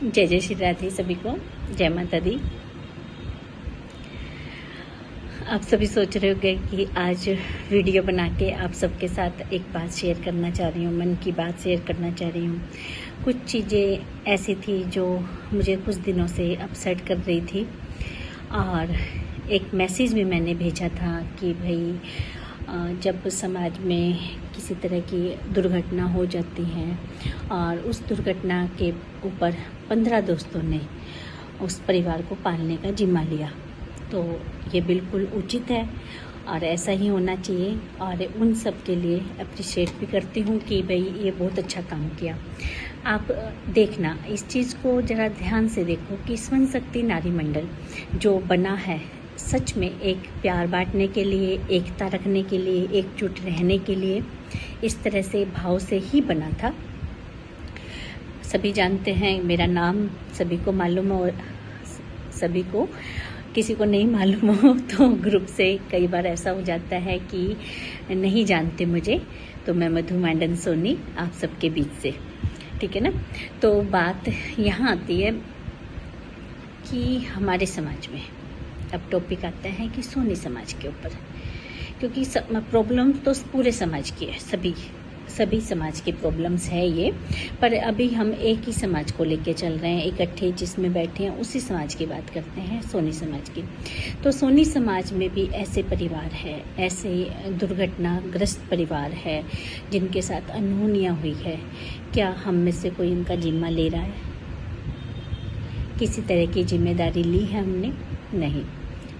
जय जय श्री राधे सभी को, जय माता दी। आप सभी सोच रहे होंगे कि आज वीडियो बना के आप सबके साथ एक बात शेयर करना चाह रही हूँ, मन की बात शेयर करना चाह रही हूँ। कुछ चीज़ें ऐसी थी जो मुझे कुछ दिनों से अपसेट कर रही थी और एक मैसेज भी मैंने भेजा था कि भाई जब समाज में किसी तरह की दुर्घटना हो जाती है और उस दुर्घटना के ऊपर 15 दोस्तों ने उस परिवार को पालने का जिम्मा लिया, तो ये बिल्कुल उचित है और ऐसा ही होना चाहिए। और उन सब के लिए अप्रिशिएट भी करती हूँ कि भाई ये बहुत अच्छा काम किया। आप देखना, इस चीज़ को ज़रा ध्यान से देखो कि स्वयं शक्ति नारी मंडल जो बना है सच में एक प्यार बांटने के लिए, एकता रखने के लिए, एकजुट रहने के लिए, इस तरह से भाव से ही बना था। सभी जानते हैं, मेरा नाम सभी को मालूम हो, सभी को, किसी को नहीं मालूम हो तो ग्रुप से कई बार ऐसा हो जाता है कि नहीं जानते मुझे, तो मैं मधु मैंडन सोनी आप सबके बीच से, ठीक है ना। तो बात यहाँ आती है कि हमारे समाज में अब टॉपिक आता है कि सोनी समाज के ऊपर, क्योंकि प्रॉब्लम तो पूरे समाज की है, सभी समाज की प्रॉब्लम्स है ये, पर अभी हम एक ही समाज को लेके चल रहे हैं, इकट्ठे जिसमें बैठे हैं उसी समाज की बात करते हैं, सोनी समाज की। तो सोनी समाज में भी ऐसे परिवार है, ऐसे दुर्घटनाग्रस्त परिवार है जिनके साथ अनहोनियाँ हुई है। क्या हम में से कोई उनका जिम्मा ले रहा है? किसी तरह की जिम्मेदारी ली है हमने? नहीं,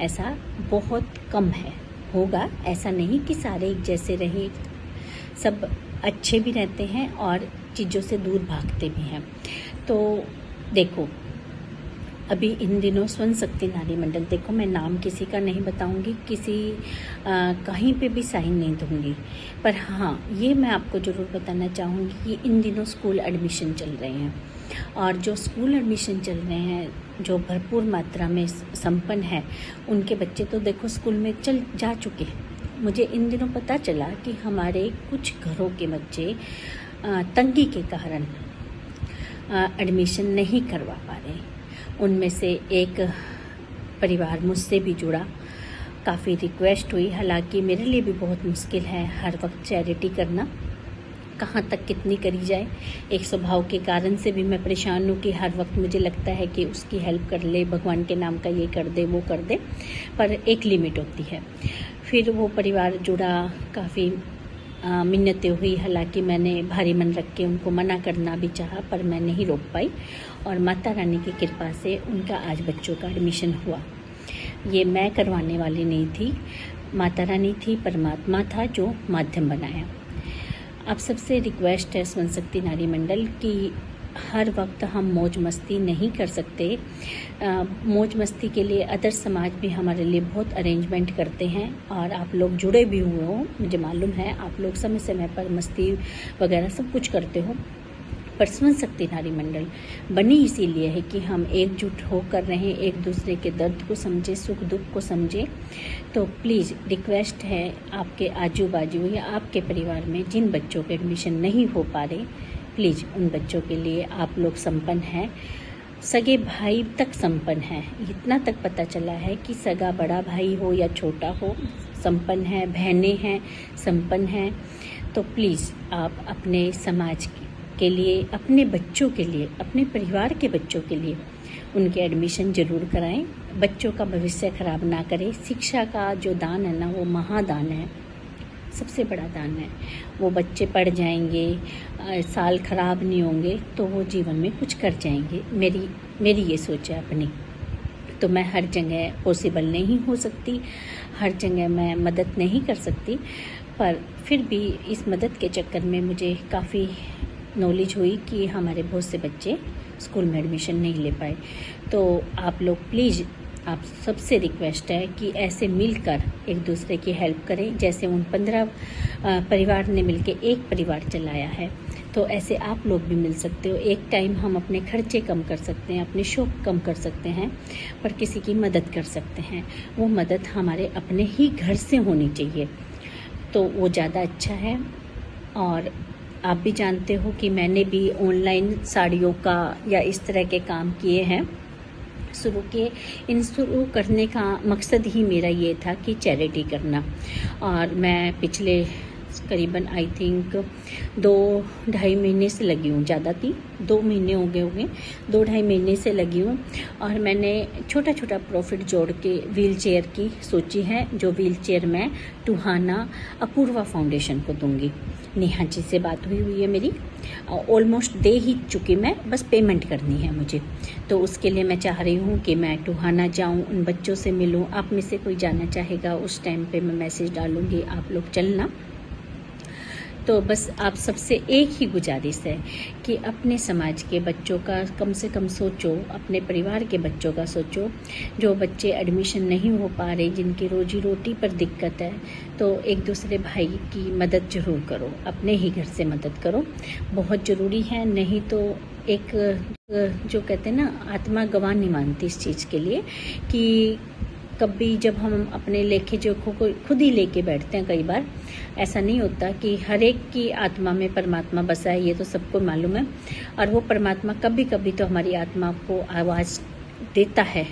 ऐसा बहुत कम है। होगा, ऐसा नहीं कि सारे एक जैसे रहे, सब अच्छे भी रहते हैं और चीज़ों से दूर भागते भी हैं। तो देखो, अभी इन दिनों स्वयं शक्ति नारी मंडल, देखो मैं नाम किसी का नहीं बताऊंगी, कहीं पे भी साइन नहीं दूंगी, पर हाँ ये मैं आपको ज़रूर बताना चाहूँगी कि इन दिनों स्कूल एडमिशन चल रहे हैं और जो स्कूल एडमिशन चल रहे हैं, जो भरपूर मात्रा में संपन्न है, उनके बच्चे तो देखो स्कूल में जा चुके हैं। मुझे इन दिनों पता चला कि हमारे कुछ घरों के बच्चे तंगी के कारण एडमिशन नहीं करवा पा रहे। उनमें से एक परिवार मुझसे भी जुड़ा, काफ़ी रिक्वेस्ट हुई, हालांकि मेरे लिए भी बहुत मुश्किल है हर वक्त चैरिटी करना, कहाँ तक कितनी करी जाए। एक स्वभाव के कारण से भी मैं परेशान हूँ कि हर वक्त मुझे लगता है कि उसकी हेल्प कर ले, भगवान के नाम का ये कर दे वो कर दे, पर एक लिमिट होती है। फिर वो परिवार जुड़ा, काफ़ी मिन्नतें हुई, हालांकि मैंने भारी मन रख के उनको मना करना भी चाहा, पर मैं नहीं रोक पाई और माता रानी की कृपा से उनका आज बच्चों का एडमिशन हुआ। ये मैं करवाने वाली नहीं थी, माता रानी थी, परमात्मा था जो माध्यम बनाया। आप सबसे रिक्वेस्ट है स्वयं शक्ति नारी मंडल की हर वक्त हम मौज मस्ती नहीं कर सकते। मौज मस्ती के लिए अदर समाज भी हमारे लिए बहुत अरेंजमेंट करते हैं और आप लोग जुड़े भी हुए हो, मुझे मालूम है, आप लोग समय समय पर मस्ती वगैरह सब कुछ करते हो। पर स्वयं शक्ति नारी मंडल बनी इसीलिए है कि हम एकजुट होकर रहें, एक दूसरे के दर्द को समझे, सुख दुख को समझे। तो प्लीज़ रिक्वेस्ट है, आपके आजू बाजू या आपके परिवार में जिन बच्चों के एडमिशन नहीं हो पा रहे, प्लीज़ उन बच्चों के लिए आप लोग संपन्न हैं, सगे भाई तक संपन्न है। इतना तक पता चला है कि सगा बड़ा भाई हो या छोटा हो, संपन्न है, बहनें हैं संपन्न हैं। तो प्लीज़ आप अपने समाज के लिए, अपने बच्चों के लिए, अपने परिवार के बच्चों के लिए उनके एडमिशन ज़रूर कराएं। बच्चों का भविष्य खराब ना करें। शिक्षा का जो दान है ना, वो महादान है, सबसे बड़ा दान है। वो बच्चे पढ़ जाएंगे, साल खराब नहीं होंगे, तो वो जीवन में कुछ कर जाएंगे। मेरी ये सोच है अपनी। तो मैं हर जगह पॉसिबल नहीं हो सकती, हर जगह मैं मदद नहीं कर सकती, पर फिर भी इस मदद के चक्कर में मुझे काफ़ी नॉलेज हुई कि हमारे बहुत से बच्चे स्कूल में एडमिशन नहीं ले पाए। तो आप लोग प्लीज़, आप सबसे रिक्वेस्ट है कि ऐसे मिलकर एक दूसरे की हेल्प करें। जैसे उन 15 परिवार ने मिलकर एक परिवार चलाया है, तो ऐसे आप लोग भी मिल सकते हो। एक टाइम हम अपने खर्चे कम कर सकते हैं, अपने शौक कम कर सकते हैं, पर किसी की मदद कर सकते हैं। वो मदद हमारे अपने ही घर से होनी चाहिए, तो वो ज़्यादा अच्छा है। और आप भी जानते हो कि मैंने भी ऑनलाइन साड़ियों का या इस तरह के काम किए हैं, शुरू किए। इन शुरू करने का मकसद ही मेरा ये था कि चैरिटी करना। और मैं पिछले करीबन आई थिंक 2-2.5 महीने से लगी हूँ, ज़्यादा थी 2 महीने हो गए होंगे, 2-2.5 महीने से लगी हूँ। और मैंने छोटा छोटा प्रॉफिट जोड़ के व्हील चेयर की सोची है, जो व्हील चेयर मैं टुहाना अपूर्वा फाउंडेशन को दूंगी। नेहा जी से बात हुई है मेरी, ऑलमोस्ट दे ही चुकी मैं, बस पेमेंट करनी है मुझे। तो उसके लिए मैं चाह रही हूँ कि मैं टुहाना जाऊँ, उन बच्चों से मिलूँ। आप में से कोई जाना चाहेगा उस टाइम पे मैं मैसेज डालूँगी, आप लोग चलना। तो बस आप सबसे एक ही गुजारिश है कि अपने समाज के बच्चों का कम से कम सोचो, अपने परिवार के बच्चों का सोचो। जो बच्चे एडमिशन नहीं हो पा रहे, जिनकी रोजी रोटी पर दिक्कत है, तो एक दूसरे भाई की मदद ज़रूर करो, अपने ही घर से मदद करो, बहुत ज़रूरी है। नहीं तो एक जो कहते हैं ना, आत्मा गवाह नहीं मानती इस चीज़ के लिए कि कभी जब हम अपने लेखे जो खुद ही लेके बैठते हैं, कई बार ऐसा नहीं होता कि हर एक की आत्मा में परमात्मा बसा है, ये तो सबको मालूम है। और वो परमात्मा कभी कभी तो हमारी आत्मा को आवाज़ देता है,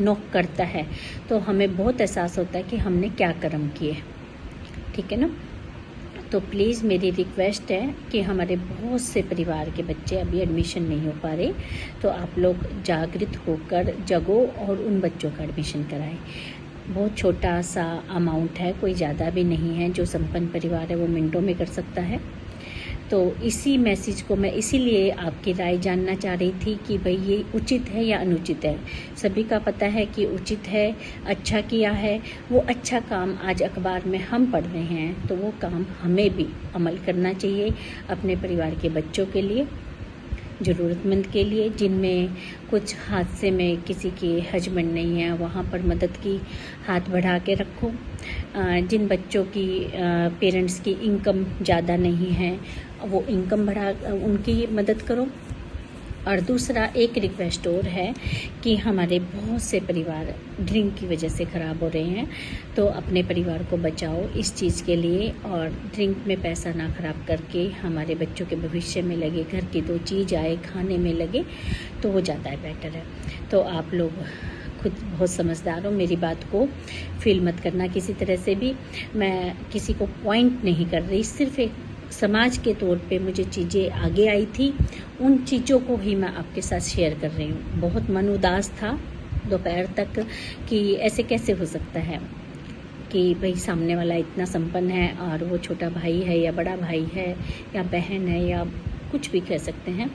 नॉक करता है, तो हमें बहुत एहसास होता है कि हमने क्या कर्म किए। ठीक है ना। तो प्लीज़ मेरी रिक्वेस्ट है कि हमारे बहुत से परिवार के बच्चे अभी एडमिशन नहीं हो पा रहे, तो आप लोग जागृत होकर जगो और उन बच्चों का एडमिशन कराएं। बहुत छोटा सा अमाउंट है, कोई ज़्यादा भी नहीं है। जो संपन्न परिवार है वो मिनटों में कर सकता है। तो इसी मैसेज को मैं इसीलिए आपकी राय जानना चाह रही थी कि भाई ये उचित है या अनुचित है। सभी का पता है कि उचित है, अच्छा किया है। वो अच्छा काम आज अखबार में हम पढ़ रहे हैं, तो वो काम हमें भी अमल करना चाहिए अपने परिवार के बच्चों के लिए, ज़रूरतमंद के लिए, जिनमें कुछ हादसे में किसी के हस्बैंड नहीं है, वहाँ पर मदद की हाथ बढ़ा के रखो। जिन बच्चों की पेरेंट्स की इनकम ज़्यादा नहीं है, वो इनकम बढ़ा उनकी मदद करो। और दूसरा एक रिक्वेस्ट और है कि हमारे बहुत से परिवार ड्रिंक की वजह से ख़राब हो रहे हैं, तो अपने परिवार को बचाओ इस चीज़ के लिए, और ड्रिंक में पैसा ना ख़राब करके हमारे बच्चों के भविष्य में लगे, घर की 2 चीज़ आए खाने में लगे, तो वो ज़्यादा बेटर है। तो आप लोग खुद बहुत समझदार हो, मेरी बात को फील मत करना किसी तरह से भी। मैं किसी को पॉइंट नहीं कर रही, सिर्फ एक समाज के तौर पे मुझे चीज़ें आगे आई थी, उन चीज़ों को ही मैं आपके साथ शेयर कर रही हूँ। बहुत मन उदास था दोपहर तक कि ऐसे कैसे हो सकता है कि भाई सामने वाला इतना संपन्न है और वो छोटा भाई है या बड़ा भाई है या बहन है या कुछ भी कह सकते हैं।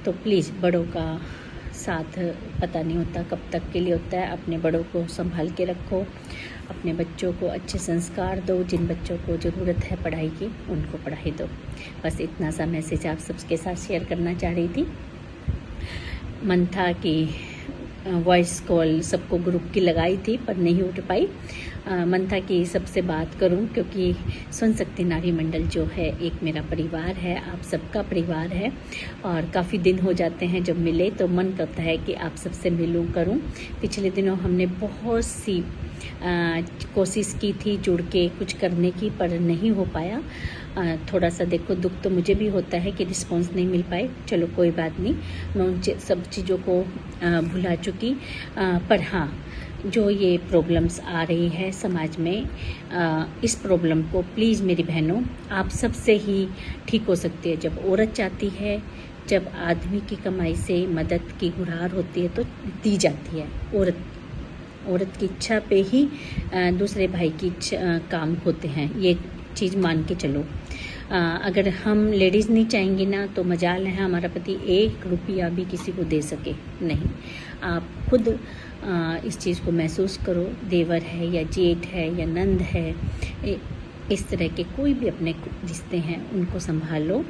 तो प्लीज़, बड़ों का साथ पता नहीं होता कब तक के लिए होता है। अपने बड़ों को संभाल के रखो, अपने बच्चों को अच्छे संस्कार दो, जिन बच्चों को ज़रूरत है पढ़ाई की उनको पढ़ाई दो। बस इतना सा मैसेज आप सबके साथ शेयर करना चाह रही थी। मन था कि वॉइस कॉल सबको ग्रुप की लगाई थी पर नहीं उठ पाई। मन था कि सबसे बात करूं, क्योंकि सुन सकती नारी मंडल जो है एक मेरा परिवार है, आप सबका परिवार है, और काफ़ी दिन हो जाते हैं जब मिले, तो मन करता है कि आप सबसे मिलूं करूं। पिछले दिनों हमने बहुत सी कोशिश की थी जुड़ के कुछ करने की, पर नहीं हो पाया। थोड़ा सा देखो दुख तो मुझे भी होता है कि रिस्पॉन्स नहीं मिल पाए। चलो कोई बात नहीं, मैं उन सब चीज़ों को भुला चुकी। पर हाँ, जो ये प्रॉब्लम्स आ रही है समाज में, इस प्रॉब्लम को प्लीज़ मेरी बहनों आप सबसे ही ठीक हो सकती है। जब औरत चाहती है, जब आदमी की कमाई से मदद की गुहार होती है तो दी जाती है। औरत की इच्छा पे ही दूसरे भाई की काम होते हैं, ये चीज़ मान के चलो। अगर हम लेडीज़ नहीं चाहेंगी ना, तो मजाल है हमारा पति 1 रुपया भी किसी को दे सके नहीं। आप खुद इस चीज़ को महसूस करो। देवर है या जेठ है या नंद है, इस तरह के कोई भी अपने रिश्ते हैं उनको संभाल लो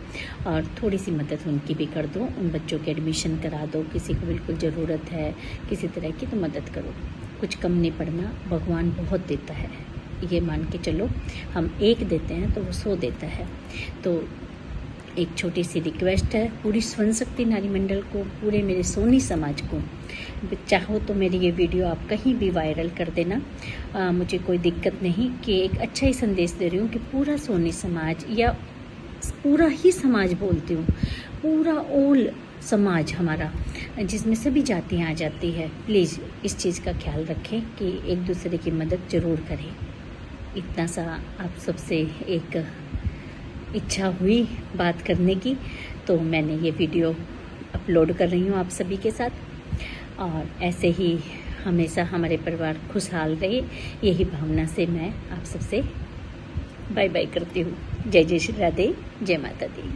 और थोड़ी सी मदद उनकी भी कर दो। उन बच्चों के एडमिशन करा दो, किसी को बिल्कुल ज़रूरत है किसी तरह की तो मदद करो। कुछ कम नहीं पड़ना, भगवान बहुत देता है, ये मान के चलो। हम 1 देते हैं तो वो 100 देता है। तो एक छोटी सी रिक्वेस्ट है पूरी स्वर्ण शक्ति नारी मंडल को, पूरे मेरे सोनी समाज को, चाहो तो मेरी ये वीडियो आप कहीं भी वायरल कर देना। मुझे कोई दिक्कत नहीं, कि एक अच्छा ही संदेश दे रही हूँ कि पूरा सोनी समाज या पूरा ही समाज बोलती हूँ, पूरा ओल समाज हमारा, जिसमें सभी जातियाँ आ जाती है। प्लीज़ इस चीज़ का ख्याल रखें कि एक दूसरे की मदद ज़रूर करें। इतना सा आप सबसे एक इच्छा हुई बात करने की, तो मैंने ये वीडियो अपलोड कर रही हूँ आप सभी के साथ। और ऐसे ही हमेशा हमारे परिवार खुशहाल रहे, यही भावना से मैं आप सबसे बाय बाय करती हूँ। जय जय श्री राधे, जय माता दी।